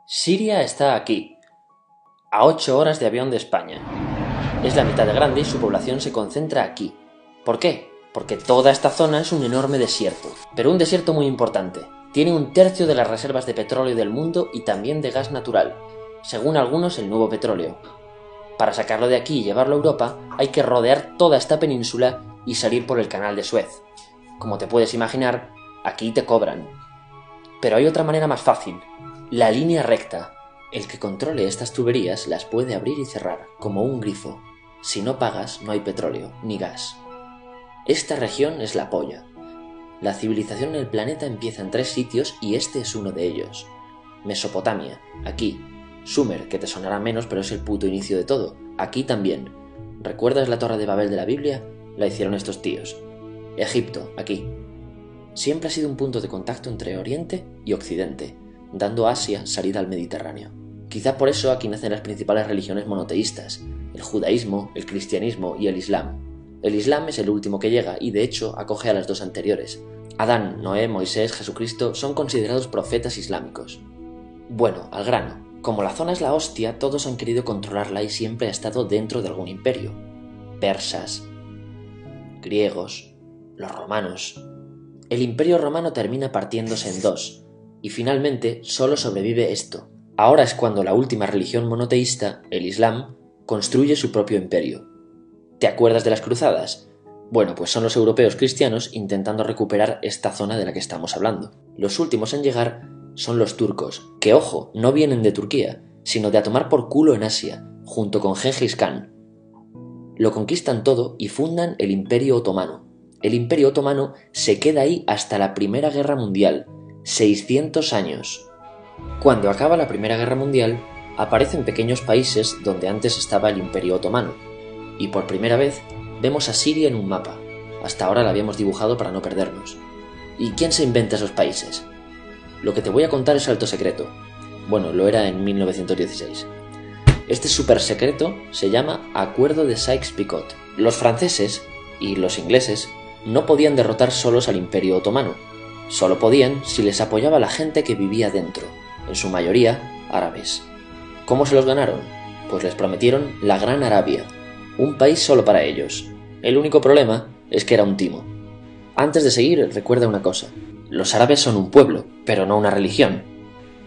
Siria está aquí, a 8 horas de avión de España. Es la mitad de grande y su población se concentra aquí. ¿Por qué? Porque toda esta zona es un enorme desierto, pero un desierto muy importante. Tiene 1/3 de las reservas de petróleo del mundo y también de gas natural, según algunos el nuevo petróleo. Para sacarlo de aquí y llevarlo a Europa, hay que rodear toda esta península y salir por el canal de Suez. Como te puedes imaginar, aquí te cobran. Pero hay otra manera más fácil, la línea recta. El que controle estas tuberías las puede abrir y cerrar, como un grifo. Si no pagas, no hay petróleo, ni gas. Esta región es la polla. La civilización en el planeta empieza en 3 sitios y este es uno de ellos. Mesopotamia, aquí. Sumer, que te sonará menos, pero es el puto inicio de todo. Aquí también. ¿Recuerdas la Torre de Babel de la Biblia? La hicieron estos tíos. Egipto, aquí. Siempre ha sido un punto de contacto entre Oriente y Occidente, dando a Asia salida al Mediterráneo. Quizá por eso aquí nacen las principales religiones monoteístas, el judaísmo, el cristianismo y el islam. El islam es el último que llega y de hecho acoge a las 2 anteriores. Adán, Noé, Moisés, Jesucristo son considerados profetas islámicos. Bueno, al grano. Como la zona es la hostia, todos han querido controlarla y siempre ha estado dentro de algún imperio. Persas, griegos, los romanos. El imperio romano termina partiéndose en 2, y finalmente solo sobrevive esto. Ahora es cuando la última religión monoteísta, el Islam, construye su propio imperio. ¿Te acuerdas de las cruzadas? Bueno, pues son los europeos cristianos intentando recuperar esta zona de la que estamos hablando. Los últimos en llegar son los turcos, que ojo, no vienen de Turquía, sino de a tomar por culo en Asia, junto con Gengis Khan. Lo conquistan todo y fundan el Imperio Otomano. El Imperio Otomano se queda ahí hasta la Primera Guerra Mundial, 600 años. Cuando acaba la Primera Guerra Mundial, aparecen pequeños países donde antes estaba el Imperio Otomano, y por primera vez vemos a Siria en un mapa. Hasta ahora la habíamos dibujado para no perdernos. ¿Y quién se inventa esos países? Lo que te voy a contar es alto secreto. Bueno, lo era en 1916. Este súper secreto se llama Acuerdo de Sykes-Picot. Los franceses y los ingleses no podían derrotar solos al Imperio Otomano. Solo podían si les apoyaba la gente que vivía dentro, en su mayoría árabes. ¿Cómo se los ganaron? Pues les prometieron la Gran Arabia, un país solo para ellos. El único problema es que era un timo. Antes de seguir, recuerda una cosa. Los árabes son un pueblo, pero no una religión.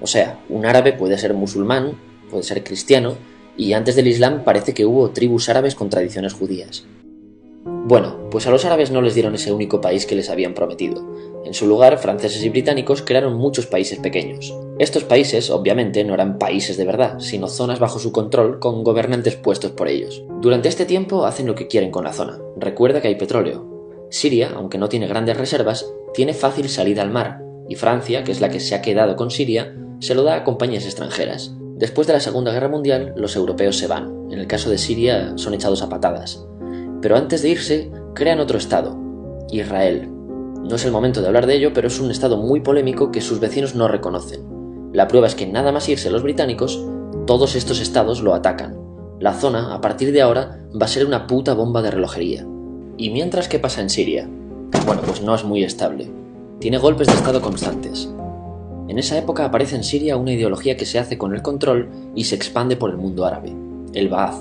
O sea, un árabe puede ser musulmán, puede ser cristiano, y antes del Islam parece que hubo tribus árabes con tradiciones judías. Bueno, pues a los árabes no les dieron ese único país que les habían prometido. En su lugar, franceses y británicos crearon muchos países pequeños. Estos países, obviamente, no eran países de verdad, sino zonas bajo su control con gobernantes puestos por ellos. Durante este tiempo hacen lo que quieren con la zona. Recuerda que hay petróleo. Siria, aunque no tiene grandes reservas, tiene fácil salida al mar, y Francia, que es la que se ha quedado con Siria, se lo da a compañías extranjeras. Después de la Segunda Guerra Mundial, los europeos se van. En el caso de Siria, son echados a patadas. Pero antes de irse, crean otro estado, Israel. No es el momento de hablar de ello, pero es un estado muy polémico que sus vecinos no reconocen. La prueba es que nada más irse los británicos, todos estos estados lo atacan. La zona, a partir de ahora, va a ser una puta bomba de relojería. ¿Y mientras qué pasa en Siria? Bueno, pues no es muy estable. Tiene golpes de estado constantes. En esa época aparece en Siria una ideología que se hace con el control y se expande por el mundo árabe, el Ba'ath.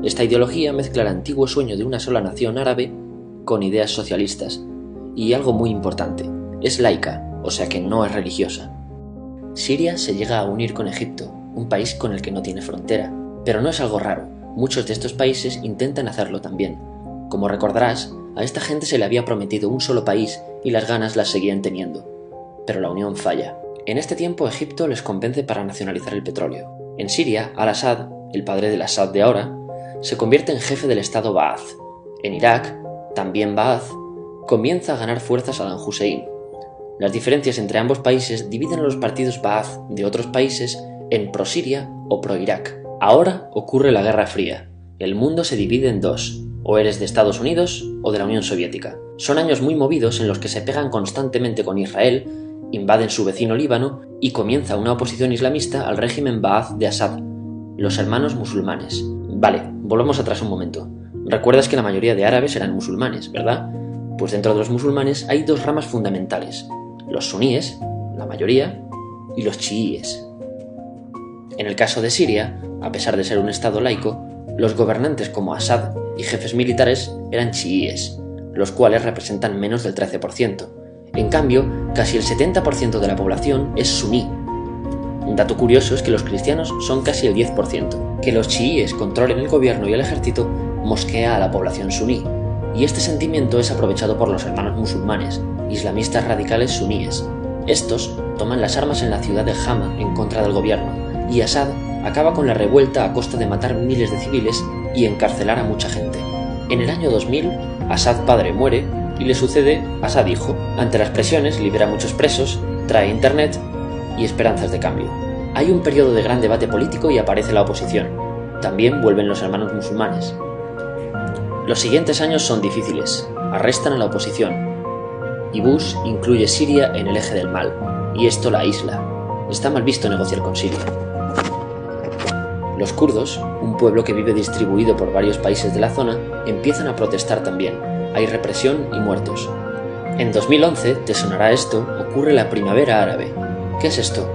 Esta ideología mezcla el antiguo sueño de una sola nación árabe con ideas socialistas. Y algo muy importante, es laica, o sea que no es religiosa. Siria se llega a unir con Egipto, un país con el que no tiene frontera. Pero no es algo raro, muchos de estos países intentan hacerlo también. Como recordarás, a esta gente se le había prometido un solo país y las ganas las seguían teniendo. Pero la unión falla. En este tiempo Egipto les convence para nacionalizar el petróleo. En Siria, Al-Assad, el padre del Assad de ahora, se convierte en jefe del estado Ba'ath. En Irak, también Ba'ath, comienza a ganar fuerza Saddam Hussein. Las diferencias entre ambos países dividen a los partidos Ba'ath de otros países en pro-Siria o pro-Irak. Ahora ocurre la Guerra Fría. El mundo se divide en 2. O eres de Estados Unidos o de la Unión Soviética. Son años muy movidos en los que se pegan constantemente con Israel, invaden su vecino Líbano y comienza una oposición islamista al régimen Ba'ath de Assad, los hermanos musulmanes. Vale, volvamos atrás un momento. Recuerdas que la mayoría de árabes eran musulmanes, ¿verdad? Pues dentro de los musulmanes hay 2 ramas fundamentales, los suníes, la mayoría, y los chiíes. En el caso de Siria, a pesar de ser un estado laico, los gobernantes como Assad y jefes militares eran chiíes, los cuales representan menos del 13%. En cambio, casi el 70% de la población es suní. Un dato curioso es que los cristianos son casi el 10%. Que los chiíes controlen el gobierno y el ejército mosquea a la población suní, y este sentimiento es aprovechado por los hermanos musulmanes, islamistas radicales suníes. Estos toman las armas en la ciudad de Hama en contra del gobierno, y Assad acaba con la revuelta a costa de matar miles de civiles y encarcelar a mucha gente. En el año 2000, Assad padre muere y le sucede Assad hijo. Ante las presiones libera a muchos presos, trae internet y esperanzas de cambio. Hay un periodo de gran debate político y aparece la oposición. También vuelven los hermanos musulmanes. Los siguientes años son difíciles, arrestan a la oposición, y Bush incluye Siria en el eje del mal, y esto la aísla. Está mal visto negociar con Siria. Los kurdos, un pueblo que vive distribuido por varios países de la zona, empiezan a protestar también. Hay represión y muertos. En 2011, te sonará esto, ocurre la Primavera Árabe. ¿Qué es esto?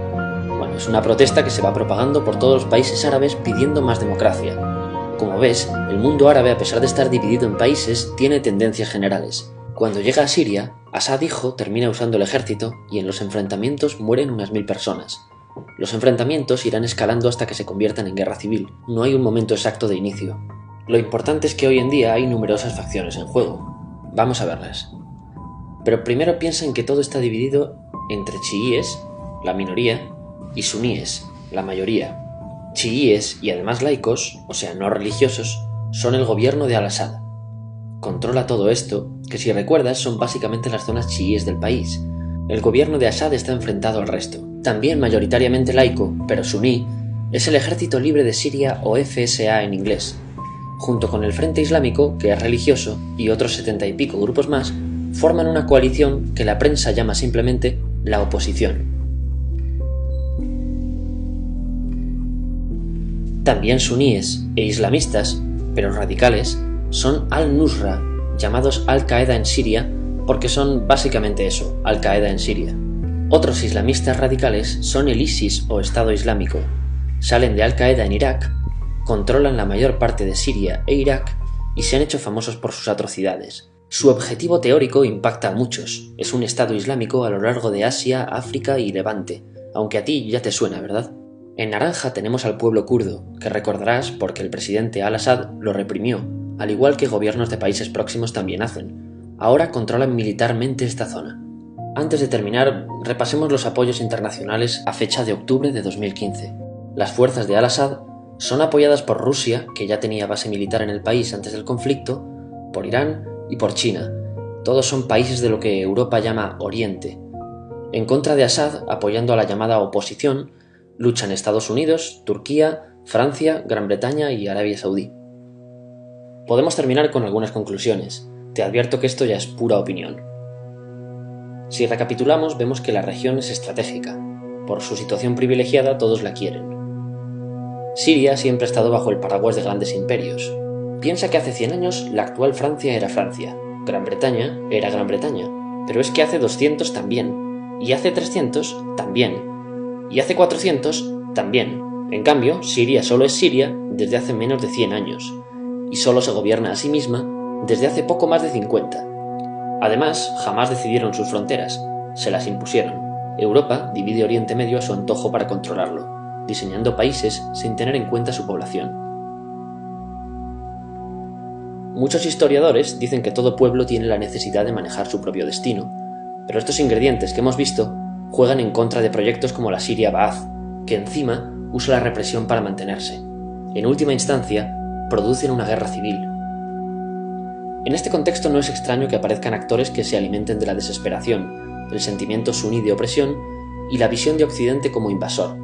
Bueno, es una protesta que se va propagando por todos los países árabes pidiendo más democracia. Como ves, el mundo árabe, a pesar de estar dividido en países, tiene tendencias generales. Cuando llega a Siria, Assad hijo termina usando el ejército y en los enfrentamientos mueren unas 1000 personas. Los enfrentamientos irán escalando hasta que se conviertan en guerra civil. No hay un momento exacto de inicio. Lo importante es que hoy en día hay numerosas facciones en juego. Vamos a verlas. Pero primero piensa en que todo está dividido entre chiíes, la minoría, y suníes, la mayoría. Chiíes y además laicos, o sea no religiosos, son el gobierno de Al-Assad. Controla todo esto, que si recuerdas son básicamente las zonas chiíes del país. El gobierno de Assad está enfrentado al resto. También mayoritariamente laico, pero suní, es el Ejército Libre de Siria o FSA en inglés. Junto con el Frente Islámico, que es religioso, y otros 70 y pico grupos más, forman una coalición que la prensa llama simplemente la oposición. También suníes e islamistas, pero radicales, son Al-Nusra, llamados Al-Qaeda en Siria, porque son básicamente eso, Al-Qaeda en Siria. Otros islamistas radicales son el ISIS o Estado Islámico. Salen de Al-Qaeda en Irak, controlan la mayor parte de Siria e Irak y se han hecho famosos por sus atrocidades. Su objetivo teórico impacta a muchos. Es un Estado Islámico a lo largo de Asia, África y Levante, aunque a ti ya te suena, ¿verdad? En naranja tenemos al pueblo kurdo, que recordarás porque el presidente Al-Assad lo reprimió, al igual que gobiernos de países próximos también hacen. Ahora controlan militarmente esta zona. Antes de terminar, repasemos los apoyos internacionales a fecha de octubre de 2015. Las fuerzas de Al-Assad son apoyadas por Rusia, que ya tenía base militar en el país antes del conflicto, por Irán y por China. Todos son países de lo que Europa llama Oriente. En contra de Assad, apoyando a la llamada oposición, luchan Estados Unidos, Turquía, Francia, Gran Bretaña y Arabia Saudí. Podemos terminar con algunas conclusiones. Te advierto que esto ya es pura opinión. Si recapitulamos, vemos que la región es estratégica. Por su situación privilegiada, todos la quieren. Siria siempre ha estado bajo el paraguas de grandes imperios. Piensa que hace 100 años la actual Francia era Francia, Gran Bretaña era Gran Bretaña, pero es que hace 200 también, y hace 300 también, y hace 400 también. En cambio, Siria solo es Siria desde hace menos de 100 años, y solo se gobierna a sí misma desde hace poco más de 50. Además, jamás decidieron sus fronteras, se las impusieron. Europa divide Oriente Medio a su antojo para controlarlo, diseñando países sin tener en cuenta su población. Muchos historiadores dicen que todo pueblo tiene la necesidad de manejar su propio destino, pero estos ingredientes que hemos visto juegan en contra de proyectos como la Siria Ba'ath, que encima usa la represión para mantenerse. En última instancia, producen una guerra civil. En este contexto no es extraño que aparezcan actores que se alimenten de la desesperación, el sentimiento suní de opresión y la visión de Occidente como invasor.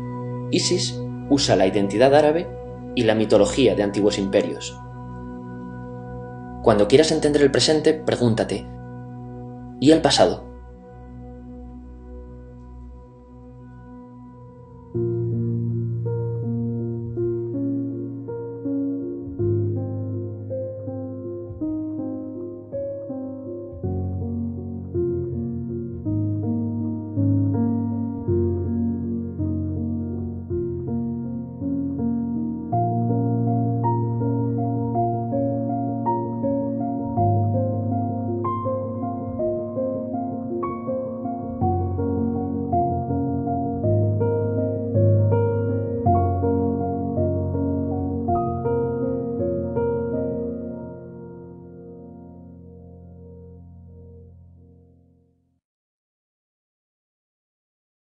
ISIS usa la identidad árabe y la mitología de antiguos imperios. Cuando quieras entender el presente, pregúntate: ¿y el pasado?